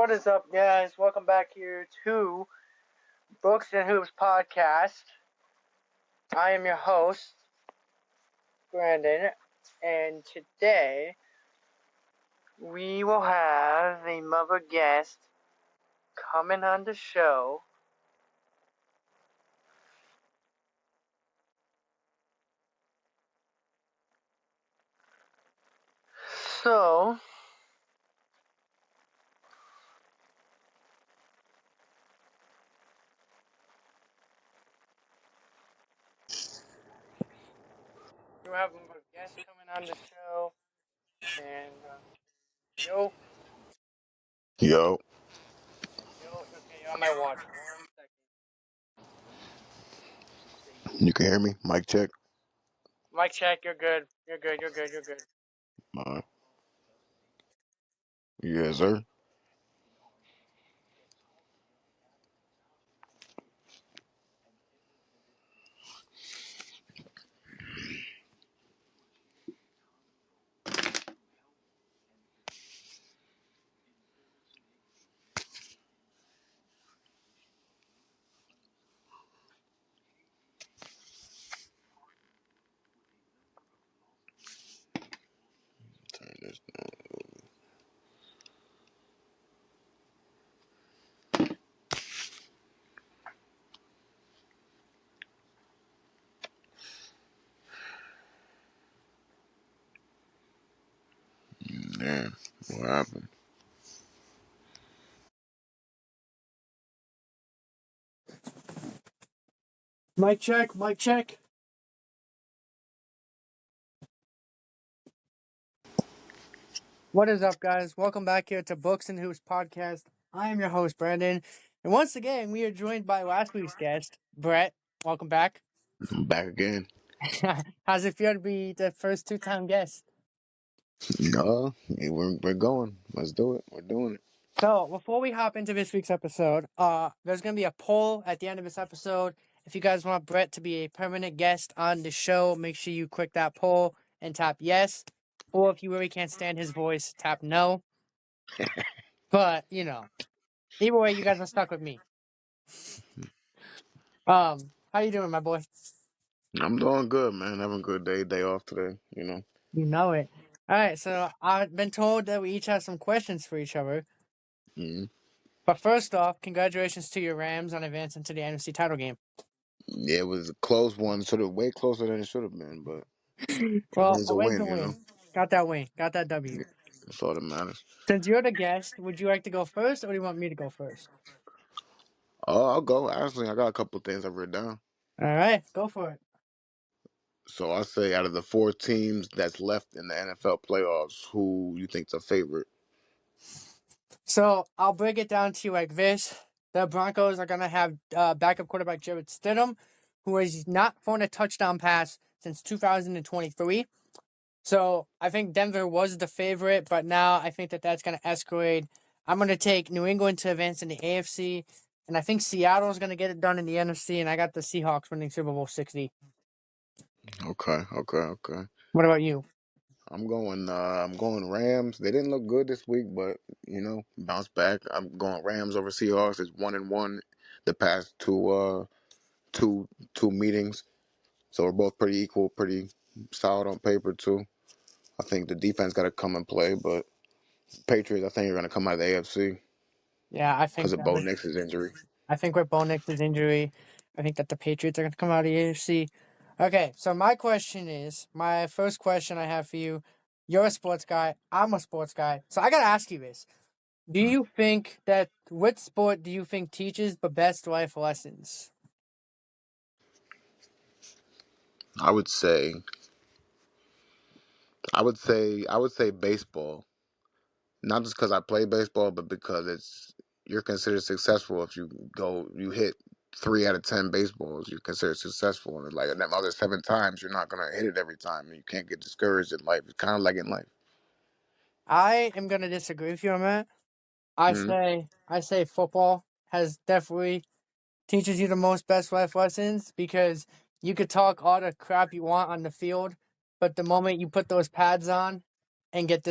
What is up, guys? Welcome back here to Books and Hoops podcast. I am your host, Brandon, and today we will have another guest coming on the show. So, we'll have another guest coming on the show, and yo, Yo, okay, you're on my watch. 1 second. you can hear me? Mic check. Mic check. You're good. You're good. You're good. You're good. Uh, yes, sir. Turn this down. Damn, what happened? Mic check. Mic check. What is up, guys? Welcome back here to Books and Hoops podcast. I am your host, Brandon. And once again, we are joined by last week's guest, Brett. Welcome back. I'm back again. How's it feel to be the first two-time guest? No, we're going. Let's do it. We're doing it. So, before we hop into this week's episode, there's going to be a poll at the end of this episode. If you guys want Brett to be a permanent guest on the show, make sure you click that poll and tap yes. Or if you really can't stand his voice, tap no. But, either way, you guys are stuck with me. How you doing, my boy? I'm doing good, man. Having a good day off today. You know it. All right, so I've been told that we each have some questions for each other. hmm But first off, congratulations to your Rams on advancing to the NFC title game. Yeah, it was a close one. Should have way closer than it should have been, but a Well, win's a a win's a win. win. Got that win. Got that W. Yeah, that's all that matters. Since you're the guest, would you like to go first, or do you want me to go first? Oh, I'll go. Actually, I got a couple things I've written down. All right, go for it. So I say out of the four teams that's left in the NFL playoffs, who you think's a favorite? So I'll break it down to you like this: the Broncos are gonna have backup quarterback Jarrett Stidham, who has not thrown a touchdown pass since 2023. So I think Denver was the favorite, but now I think that that's going to escalate. I'm going to take New England to advance in the AFC, and I think Seattle's going to get it done in the NFC, and I got the Seahawks winning Super Bowl 60. Okay. What about you? I'm going Rams. They didn't look good this week, but bounce back. I'm going Rams over Seahawks. It's 1-1 the past two meetings. So we're both pretty equal, pretty solid on paper too. I think the defense got to come and play, but Patriots, I think, are going to come out of the AFC Yeah, I because think of that Bo Nix's injury. I think with Bo Nix's injury, I think that the Patriots are going to come out of the AFC. Okay, so my first question I have for you, you're a sports guy, I'm a sports guy, so I got to ask you this. Do you think that what sport do you think teaches the best life lessons? I would say, I would say baseball. Not just because I play baseball, but because you're considered successful if you hit 3 out of 10 baseballs. You're considered successful, and like the other 7 times, you're not gonna hit it every time, and you can't get discouraged in life. It's kind of like in life. I am gonna disagree with you on that. I hmm say I say football has definitely teaches you the most best life lessons because you could talk all the crap you want on the field, but the moment you put those pads on and get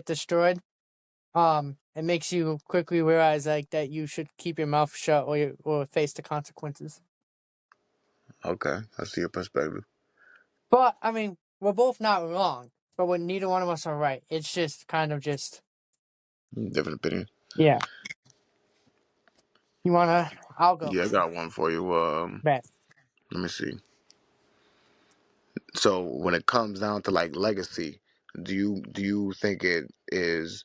destroyed, it makes you quickly realize like that you should keep your mouth shut or face the consequences. Okay, I see your perspective. But I mean, we're both not wrong, but neither one of us are right. It's just kind of just Different opinion. yeah. You wanna? I'll go. Yeah, I got one for you. Bet. Let me see. So when it comes down to like legacy, do you think it is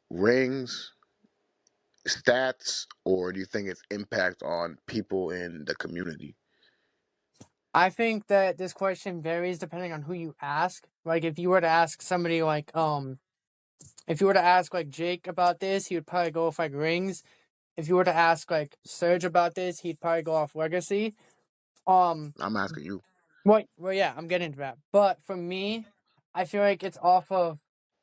rings, stats, or do you think it's impact on people in the community? I think that this question varies depending on who you ask. Like if you were to ask somebody like if you were to ask like Jake about this, he would probably go with like rings. If you were to ask like Serge about this, he'd probably go off legacy. Um I'm asking you. well yeah, I'm getting into that. But for me, I feel like it's off of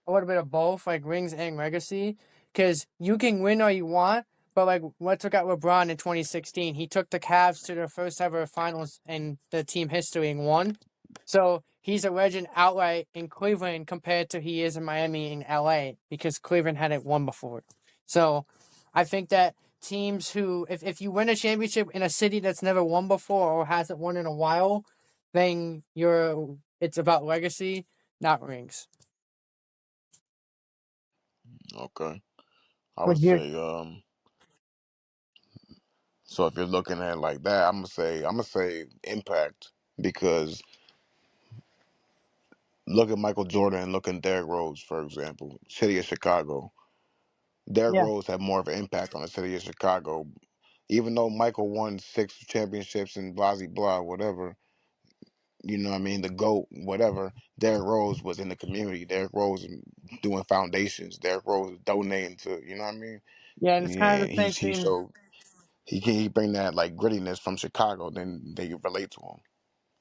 a little bit of both, like rings and legacy. Cause you can win all you want, but like let's look at LeBron in 2016. He took the Cavs to their first ever finals in the team history and won. So he's a legend outright in Cleveland compared to he is in Miami and LA because Cleveland hadn't won before. So I think that teams who if you win a championship in a city that's never won before or hasn't won in a while, then it's about legacy, not rings. Okay. I would Would you? say so if you're looking at it like that, I'm gonna say impact because look at Michael Jordan and look at Derrick Rose, for example, city of Chicago. Derrick Yeah, Rose had more of an impact on the city of Chicago. Even though Michael won 6 championships and blah blah blah, whatever, you know what I mean, the GOAT, whatever, Derrick Rose was in the community. Derrick Rose doing foundations. Derrick Rose donating to, you know what I mean? yeah, and it's kind Yeah, of the he same he thing. showed he bring that like grittiness from Chicago, then they relate to him.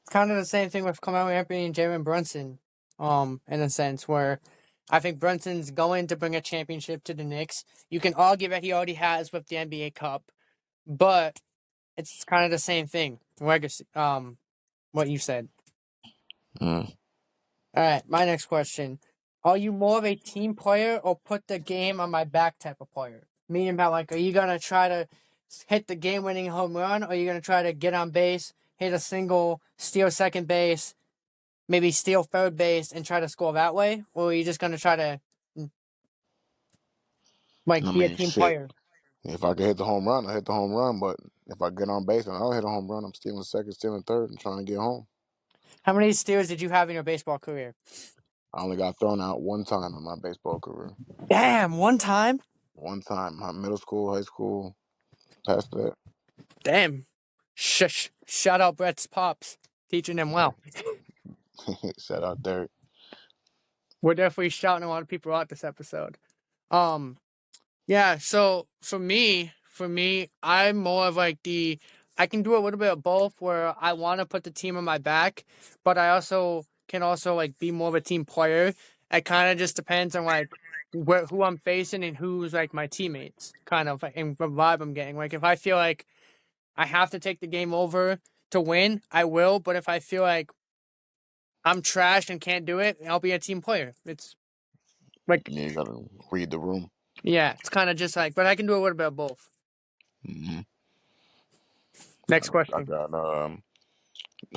It's kind of the same thing with Carmelo Anthony and Jalen Brunson. In a sense where I think Brunson's going to bring a championship to the Knicks. You can argue that he already has with the NBA Cup, but it's kind of the same thing. Legacy. What you said. Mm. All right, my next question. Are you more of a team player or put the game on my back type of player? Meaning about like, are you gonna try to hit the game-winning home run, or are you gonna try to get on base, hit a single, steal second base, maybe steal third base, and try to score that way, or are you just gonna try to like I be a mean, team shit. player? If I can hit the home run, I hit the home run. But if I get on base and I don't hit a home run, I'm stealing second, stealing third, and trying to get home. How many steals did you have in your baseball career? I only got thrown out one time in my baseball career. Damn, one time. One time, my middle school, high school, past that. Damn. Shush. Shout out Brett's pops, teaching him well. Shout out Derek. We're definitely shouting a lot of people out this episode. Um, yeah. So for me, I'm more of like I can do a little bit of both, where I want to put the team on my back, but I also can also like be more of a team player. It kind of just depends on like who I'm facing and who's like my teammates, kind of, and the vibe I'm getting. Like if I feel like I have to take the game over to win, I will. But if I feel like I'm trash and can't do it, I'll be a team player. It's like Yeah, you gotta read the room. yeah, it's kind of just like, but I can do a little bit of both. Hmm. Next I question. got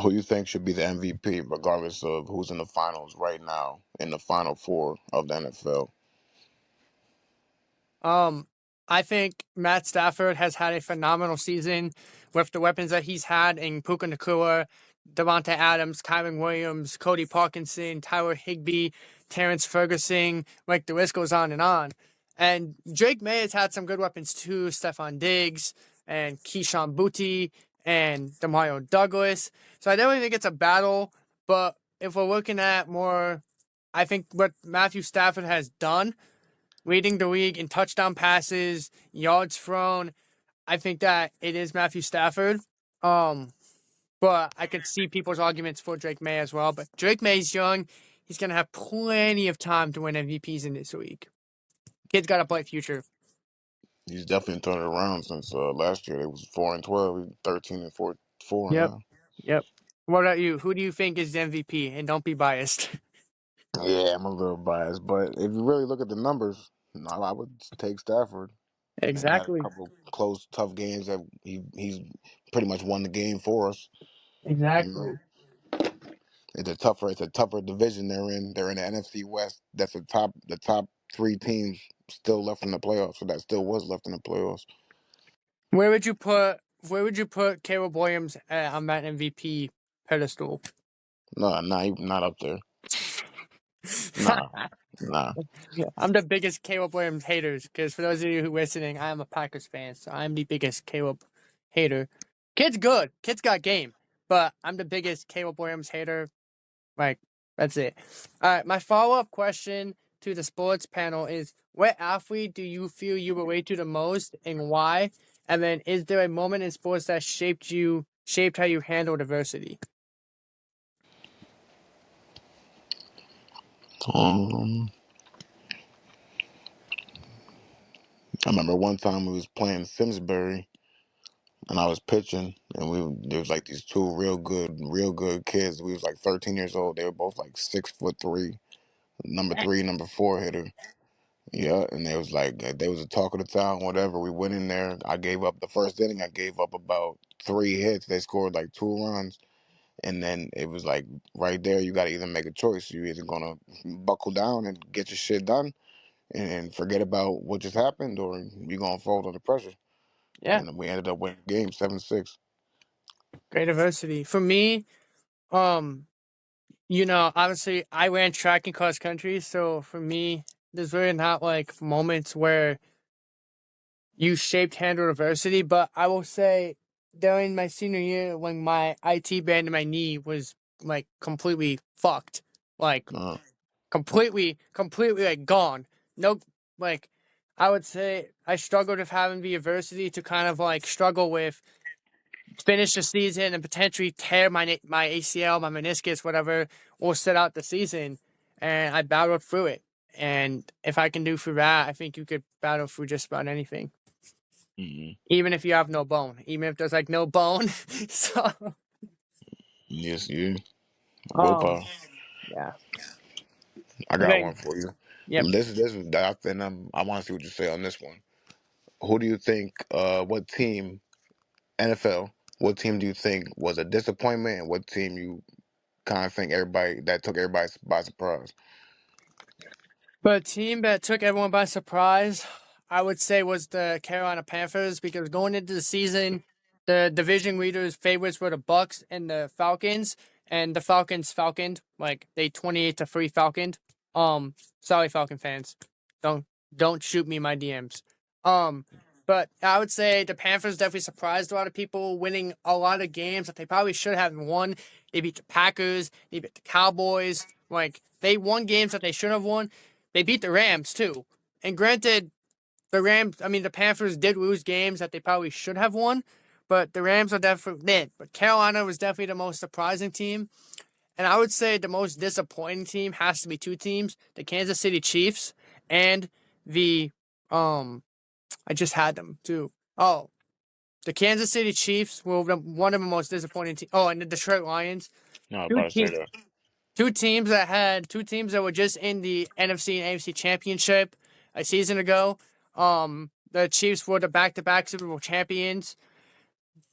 who you think should be the MVP, regardless of who's in the finals right now in the final four of the NFL. Um, I think Matt Stafford has had a phenomenal season with the weapons that he's had in Puka Nacua, Devonta Adams, Kyron Williams, Cody Parkinson, Tyler Higbee, Terrence Ferguson. Like the list goes on and on. And Drake May has had some good weapons too. Stephon Diggs and Keyshawn Booty and Demario Douglas. So I definitely think it's a battle. But if we're looking at more, I think what Matthew Stafford has done leading the league in touchdown passes, yards thrown. I think that it is Matthew Stafford. Um, but I could see people's arguments for Drake May as well. But Drake May's young. He's gonna have plenty of time to win MVPs in this league. Kid's got a bright future. He's definitely turned it around since last year. It was 4-12, 13-4 Yep. now. Yep. What about you? Who do you think is the MVP? And don't be biased. Yeah, I'm a little biased, but if you really look at the numbers, No, I would take Stafford. And had a Exactly. couple close, tough games that he's pretty much won the game for us. You know, Exactly. it's a tougher division they're in. They're in the NFC West. That's the top three teams still left in the playoffs. So that still was left in the playoffs. Where would you put Where would you put Caleb Williams on that MVP pedestal? No, not up there. Nah, nah. Yeah, I'm the biggest Caleb Williams haters because for those of you who are listening, I am a Packers fan, so I'm the biggest Caleb hater. Kid's good. Kid's got game, but I'm the biggest Caleb Williams hater. Like, that's it. All right, my follow-up question to the sports panel is: what athlete do you feel you relate to the most, and why? And then, is there a moment in sports that shaped how you handle adversity? Um, I remember one time we was playing Simsbury and I was pitching, and there was like these two real good kids. We was like 13 years old. They were both like 6'3", number three, number four hitter. Yeah, and they was like they was a talk of the town, whatever. We went in there. I gave up the first inning. I gave up about three hits. They scored like two runs, and then it was like right there. You got to either make a choice. You either gonna buckle down and get your shit done, and forget about what just happened, or you gonna fold under pressure. Yeah, And we ended up winning the game 7-6. great adversity for me. Um, obviously I ran track and cross country, so for me, there's really not like moments where you shaped handle adversity, but I will say during my senior year when my IT band in my knee was like completely fucked, like Uh, completely like gone. No, like I would say I struggled with having the adversity to kind of like struggle with finish the season and potentially tear my ACL, my meniscus, whatever, or sit out the season. And I battled through it. And if I can do through that, I think you could battle through just about anything, mm even if you have no bone, even if there's like no bone. So, Yes, you um, willpower. yeah. I got Okay. one for you. Yep. This is that, and I want to see what you say on this one. Who do you think? What team? NFL. What team do you think was a disappointment, and what team you kind of think everybody that took everybody by surprise? But a team that took everyone by surprise, I would say, was the Carolina Panthers because going into the season, the division leaders' favorites were the Bucks and the Falcons, and the Falcons falconed like they 28-3 falconed. Sorry, Falcon fans, don't don't shoot me in my DMs. Um, but I would say the Panthers definitely surprised a lot of people, winning a lot of games that they probably should have won. They beat the Packers, they beat the Cowboys. Like they won games that they should have won. They beat the Rams too. And granted, the Panthers did lose games that they probably should have won, but the Rams are definitely did. But Carolina was definitely the most surprising team. And I would say the most disappointing team has to be two teams: the Kansas City Chiefs and the I just had them too. Oh, the Kansas City Chiefs were one of the most disappointing teams. Oh, and the Detroit Lions. No, I was Two about to say teams that. two teams that were just in the NFC and AFC championship a season ago. The Chiefs were the back-to-back Super Bowl champions.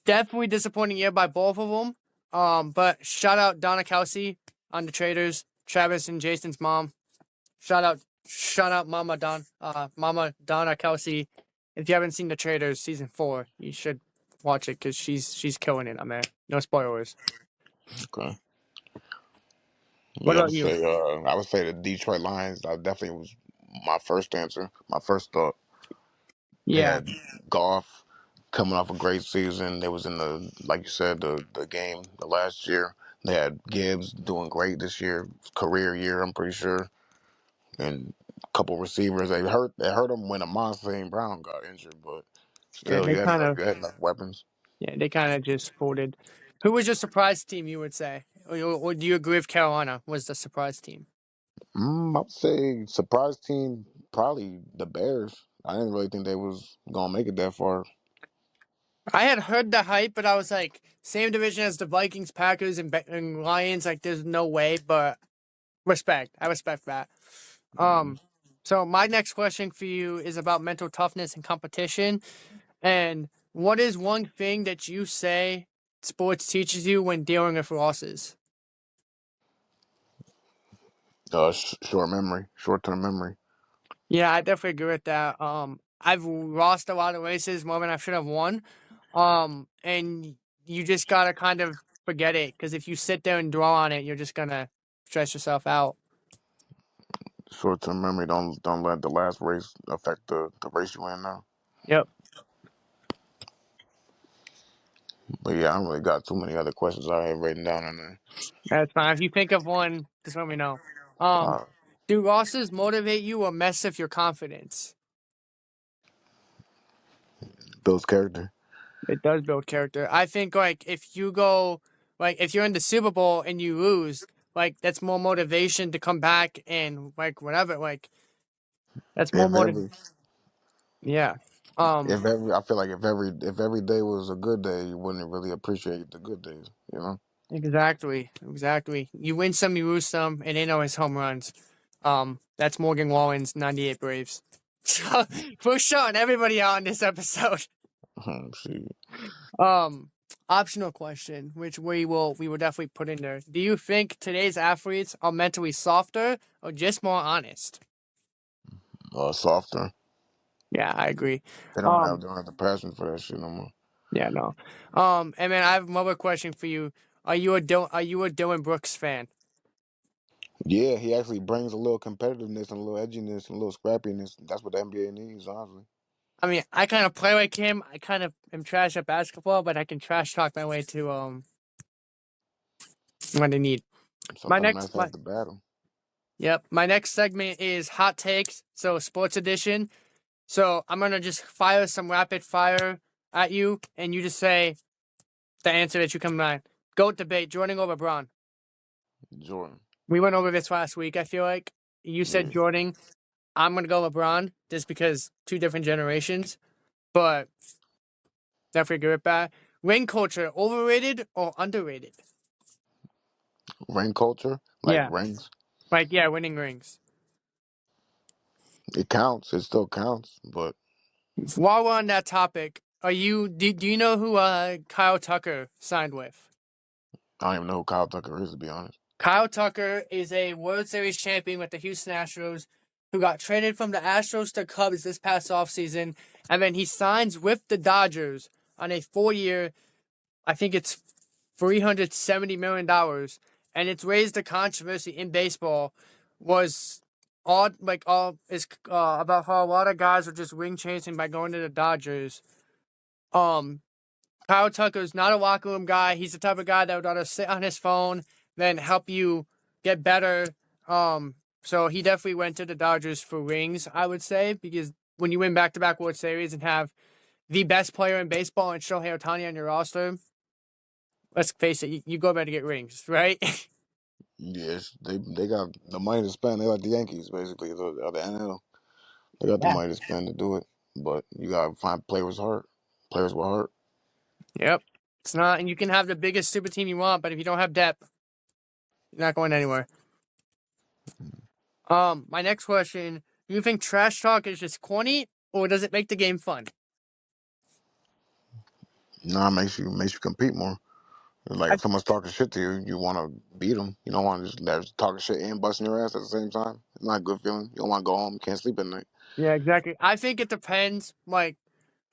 Definitely disappointing year by both of them. But shout out Donna Kelsey on the Traders, Travis and Jason's mom. Shout out, Mama Donna Kelsey. If you haven't seen the Traders season 4, you should watch it because she's killing it on there. No spoilers. Okay. What Yeah, about you? I would say the Detroit Lions. I definitely was my first answer. My first thought. They Yeah, had Goff coming off a great season. They was in the like you said the game the last year. They had Gibbs doing great this year, career year. I'm pretty sure, and a couple receivers. They hurt them when Amon St. Brown got injured, but yeah, still, they kind of you had enough weapons. just folded. Who was your surprise team? You would say, or do you agree with Carolina was the surprise team? I'd say surprise team probably the Bears. I didn't really think they was gonna make it that far. I had heard the hype, but I was like, same division as the Vikings, Packers, and Lions. Like, there's no way. But respect, I respect that. Mm, Um, So my next question for you is about mental toughness and competition. And what is one thing that you say sports teaches you when dealing with losses? Short memory, short term memory. Yeah, I definitely agree with that. I've lost a lot of races more than I should have won. And you just gotta kind of forget it because if you sit there and dwell on it, you're just gonna stress yourself out. Short term memory. Don't let the last race affect the race you in now. Yep, But yeah, I don't really got too many other questions I have written down in there. that's fine. If you think of one, just let me know. Um, Uh, do losses motivate you or mess with your confidence? Bill's character. It does build character. I think like if you go like if you're in the Super Bowl and you lose, like that's more motivation to come back and like whatever. Like that's more If motive. every Yeah. Um. I feel like if every day was a good day, you wouldn't really appreciate the good days. You know. Exactly. Exactly. You win some, you lose some. It ain't always home runs. That's Morgan Wallen's '98 Braves. So for sure, and everybody out in this episode. See, Um, Optional question, which we will definitely put in there. Do you think today's athletes are mentally softer or just more honest? softer. Yeah, I agree. They Um, don't have the passion for that shit no more. yeah, no. And then I have another question for you. Are you a Dylan Brooks fan? Yeah, he actually brings a little competitiveness and a little edginess and a little scrappiness. That's what the NBA needs, honestly. I mean, I kind of play like him. I kind of am trash at basketball, but I can trash talk my way to what I need. My Sometimes next that's my half the battle. Yep, my next segment is hot takes. So sports edition. So I'm gonna just fire some rapid fire at you, and you just say the answer that you come to mind. Goat debate: Jordan or LeBron. Jordan. We went over this last week. I feel like you said Yeah. Jordan. I'm gonna go LeBron just because two different generations, but definitely agree with that. Ring culture: overrated or underrated? Ring culture, like Yeah, rings. like yeah, winning rings. It counts. It still counts, but While we're on that topic, do you know who Kyle Tucker signed with? I don't even know who Kyle Tucker is, to be honest. Kyle Tucker is a World Series champion with the Houston Astros who got traded from the Astros to Cubs this past offseason. And then he signs with the Dodgers on a 4 year, I think it's $370 million. And it's raised the controversy in baseball was all is about how a lot of guys were just ring chasing by going to the Dodgers. Um, Kyle Tucker's not a locker room guy. He's the type of guy that would rather sit on his phone than help you get better. So he definitely went to the Dodgers for rings, I would say, because when you win back-to-back World Series and have the best player in baseball and Shohei Ohtani on your roster, let's face it, you go there to get rings, right? Yes, they got the money to spend. They like the Yankees, basically, the NL. They got the Yeah. money to spend to do it, but you gotta find players with heart. Yep. It's not, and you can have the biggest super team you want, but if you don't have depth, you're not going anywhere. My next question: do you think trash talk is just corny, or does it make the game fun? Nah, makes you compete more. Like I, if someone's talking shit to you, you want to beat them. You don't want to just they're talking shit and busting your ass at the same time. It's not a good feeling. You don't want to go home. You can't sleep at night. yeah, exactly. I think it depends. Like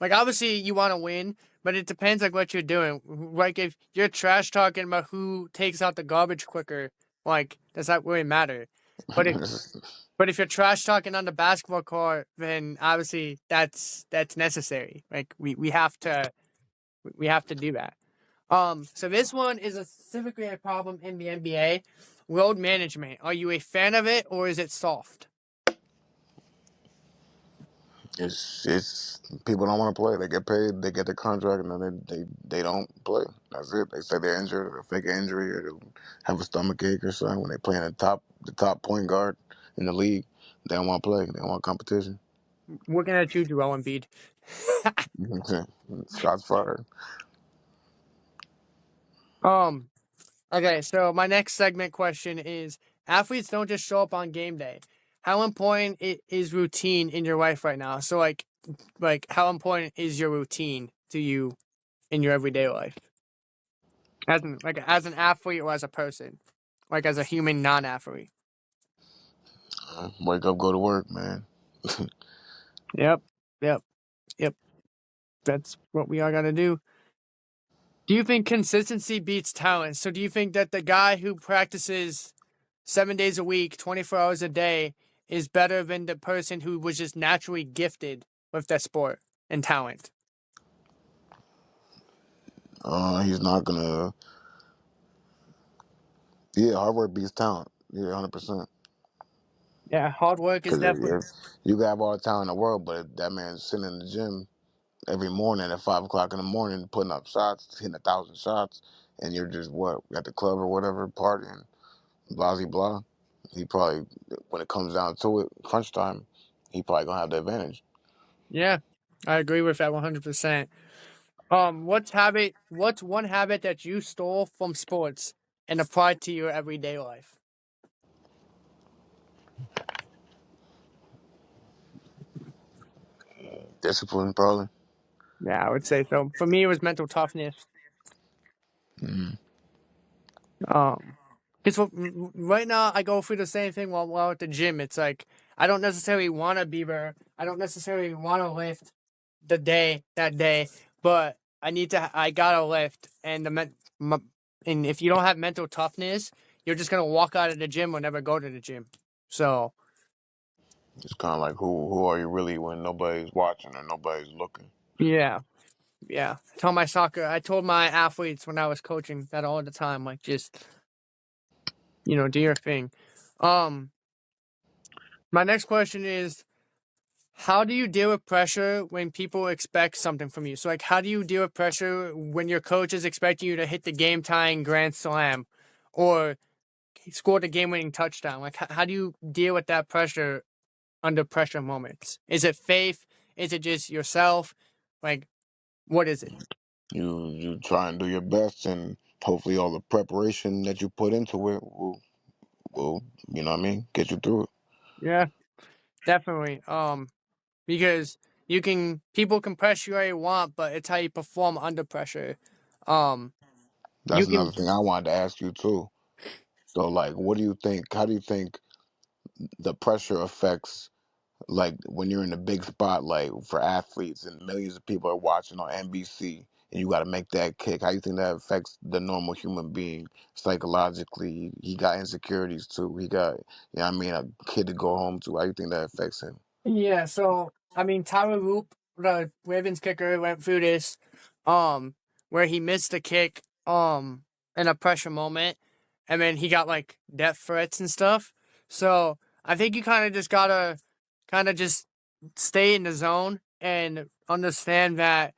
obviously you want to win, but it depends like what you're doing. Like if you're trash talking about who takes out the garbage quicker, like does that really matter? But if but if you're trash talking on the basketball court, then obviously that's necessary. Like we have to do that. So this one is specifically a problem in the NBA. Load management. Are you a fan of it or is it soft? It's people don't want to play. They get paid, they get their contract, and then they don't play. That's it. They say they're injured, or fake an injury, or they have a stomach ache or something. When they play in the top point guard in the league, they don't want to play. They don't want competition. Looking at you, Joel Embiid. Shots fired. um. Okay, so my next segment question is: athletes don't just show up on game day. how important is routine in your life right now? So like how important is your routine to you in your everyday life? As an athlete or as a person? Like as a human non-athlete. Wake up, go to work, man. Yep. Yep. Yep. That's what we all gotta do. Do you think consistency beats talent? So do you think that the guy who practices 7 days a week, 24 hours a day is better than the person who was just naturally gifted with that sport and talent? He's not gonna. Yeah, hard work beats talent. Yeah, 100%. Yeah, hard work is Because definitely. if you can have all the talent in the world, but if that man's sitting in the gym every morning at 5 o'clock in the morning, putting up shots, hitting 1,000 shots, and you're just what at the club or whatever partying, blah blah blah. He probably, when it comes down to it, crunch time, he probably gonna have the advantage. Yeah, I agree with that 100%. What's one habit that you stole from sports and applied to your everyday life? Discipline, probably. Yeah, I would say so. For me, it was mental toughness. Mm-hmm. Um, because right now I go through the same thing while at the gym. It's like I don't necessarily want to be there. I don't necessarily want to lift that day, but I gotta lift. And and if you don't have mental toughness, you're just gonna walk out of the gym or never go to the gym. So It's kind of like who are you really when nobody's watching or nobody's looking? yeah, yeah. I told my athletes when I was coaching that all the time. Like just do your thing. Um, my next question is, how do you deal with pressure when people expect something from you? So, like, how do you deal with pressure when your coach is expecting you to hit the game tying grand slam or score the game winning touchdown? Like, how do you deal with that pressure under pressure moments? Is it faith? Is it just yourself? Like, what is it? You try and do your best, and hopefully all the preparation that you put into it will you know what I mean, get you through it. Yeah, definitely. Because people can pressure you all you want, but it's how you perform under pressure. Um, you That's another can thing I wanted to ask you too. So like, what do you think? How do you think the pressure affects, like when you're in a big spotlight for athletes and millions of people are watching on NBC and you got to make that kick? How do you think that affects the normal human being psychologically? He got insecurities too. He got, I mean, a kid to go home to. How do you think that affects him? Yeah, so I mean Tyler Roop, the Ravens kicker, went through this, where he missed a kick, in a pressure moment, and then he got like death threats and stuff. So I think you kind of just stay in the zone and understand that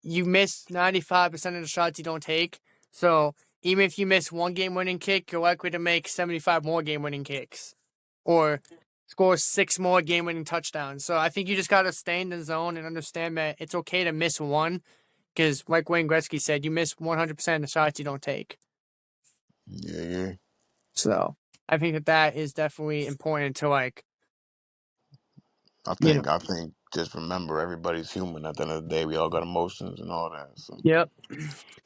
you miss 95% of the shots you don't take. So even if you miss one game winning kick, you're likely to make 75 more game winning kicks or score 6 more game winning touchdowns. So I think you just got to stay in the zone and understand that it's okay to miss one because, like Wayne Gretzky said, you miss 100% of the shots you don't take. Yeah, yeah. So I think that is definitely important to, like, I you know. think I think just remember everybody's human. At the end of the day, we all got emotions and all that. So Yep.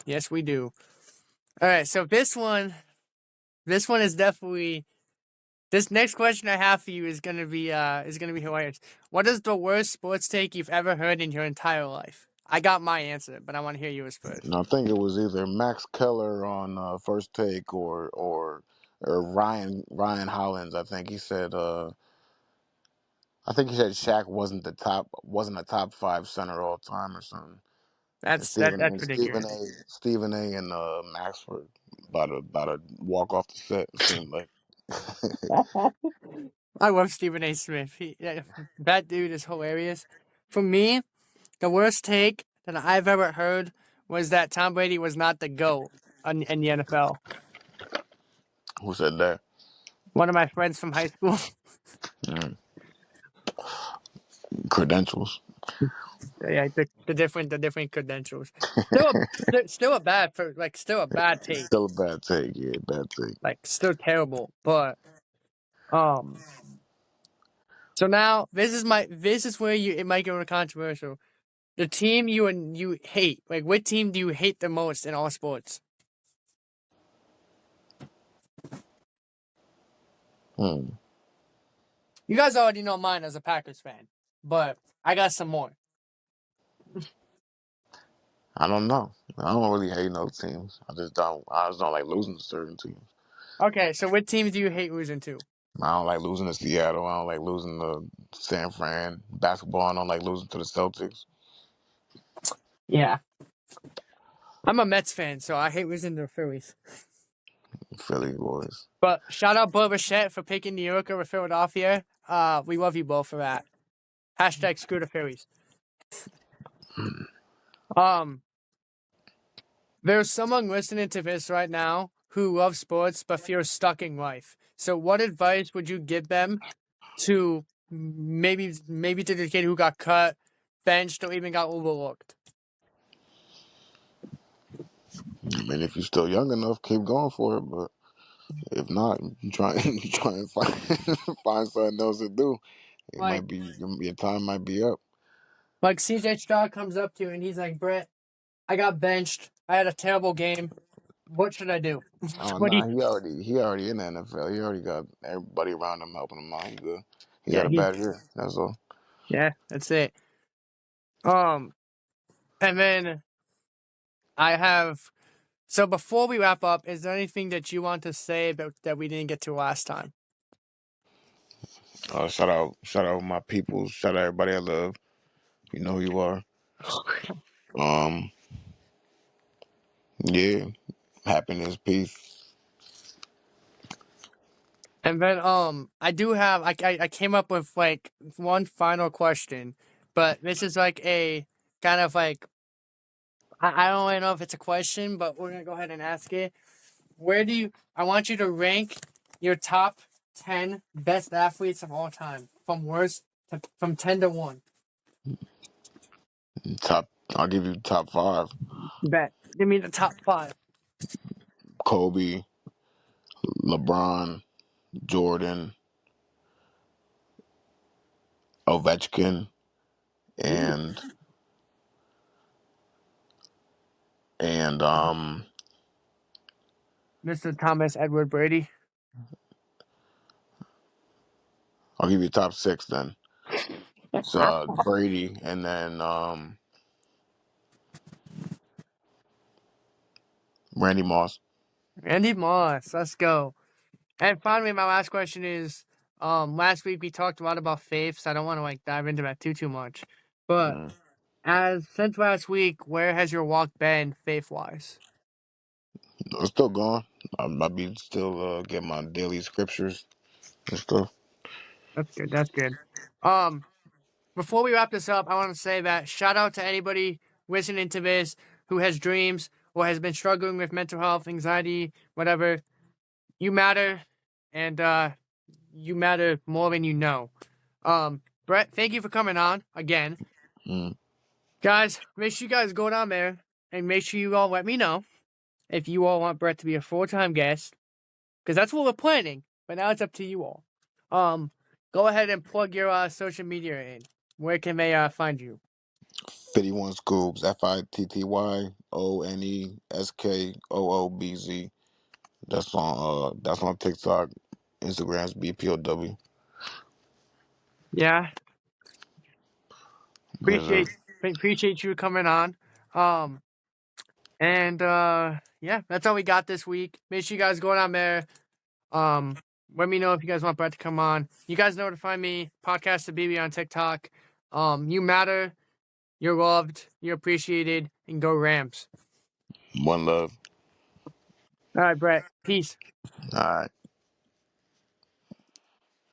Yes, we do. All right. So this one is definitely. This next question I have for you is gonna be hilarious. What is the worst sports take you've ever heard in your entire life? I got my answer, but I want to hear yours first. and I think it was either Max Keller on First Take or Ryan Hollins. I think he said Shaq wasn't a top five center all time or something. And That's ridiculous. Stephen A. and Max were about to walk off the set. It seemed like I love Stephen A. Smith. That dude is hilarious. For me, the worst take that I've ever heard was that Tom Brady was not the GOAT in the NFL. who said that? One of my friends from high school. Mm. Credentials. Yeah, the different credentials. Still a still a bad take. Still a bad take. Yeah, bad take. Like still terrible. But um So now this is where it might go controversial. The team you hate, like what team do you hate the most in all sports? Hmm. You guys already know mine as a Packers fan, but I got some more. I don't know. I don't really hate no teams. I just don't like losing to certain teams. Okay, so what teams do you hate losing to? I don't like losing to Seattle. I don't like losing to San Fran. Basketball, I don't like losing to the Celtics. Yeah, I'm a Mets fan, so I hate losing to the Phillies. Philly boys. But shout out Bo Bichette for picking New York over Philadelphia. We love you both for that. Hashtag screw the Phillies. Um, there's someone listening to this right now who loves sports but feels stuck in life. So, what advice would you give them to maybe to the kid who got cut, benched, or even got overlooked? I mean, if you're still young enough, keep going for it. But if not, try and find find something else to do. It Like, might be your time might be up. like CJ Stroud comes up to you and he's like, Brett, I got benched. I had a terrible game. What should I do? Oh What do nah, you? he already in the NFL. He already got everybody around him helping him out. He good. He Yeah, had a bad year. That's all. that's it. Um, and then I have. So before we wrap up, is there anything that you want to say about that we didn't get to last time? Shout out my people. Shout out everybody I love. You know who you are. Um, yeah, happiness, peace. And then I do have I came up with like one final question, but this is like a kind of like I don't really know if it's a question, but we're gonna go ahead and ask it. Where do you? I want you to rank your top 10 best athletes of all time, from worst from 10 to 1. Top. I'll give you top five. Bet. Give me the top 5. Kobe, LeBron, Jordan, Ovechkin, Ooh. and and Mr. Thomas Edward Brady. I'll give you top six then. It's Brady, and then Randy Moss. Randy Moss. Let's go. And finally, my last question is: last week we talked a lot about faith, so I don't want to like dive into that too much. But Mm. as since last week, where has your walk been faith wise? It's still going. I be still get my daily scriptures and stuff. That's good. That's good. Um, Before we wrap this up, I want to say that shout out to anybody listening to this who has dreams or has been struggling with mental health, anxiety, whatever. You matter, and you matter more than you know. Brett, thank you for coming on again. Mm. Guys, make sure you guys go down there and make sure you all let me know if you all want Brett to be a full-time guest, because that's what we're planning. But now it's up to you all. Go ahead and plug your social media in. Where can they find you? 51 Scoops. FITTYONESKOOBZ. That's on TikTok. Instagram's BPOW. Yeah, Yes, sir. appreciate you coming on. Um, and yeah, that's all we got this week. Make sure you guys go down there. Um, Let me know if you guys want Brett to come on. You guys know where to find me. Podcast to BB on TikTok. You matter. You're loved. You're appreciated. And go Rams. One love. All right, Brett. Peace. All right.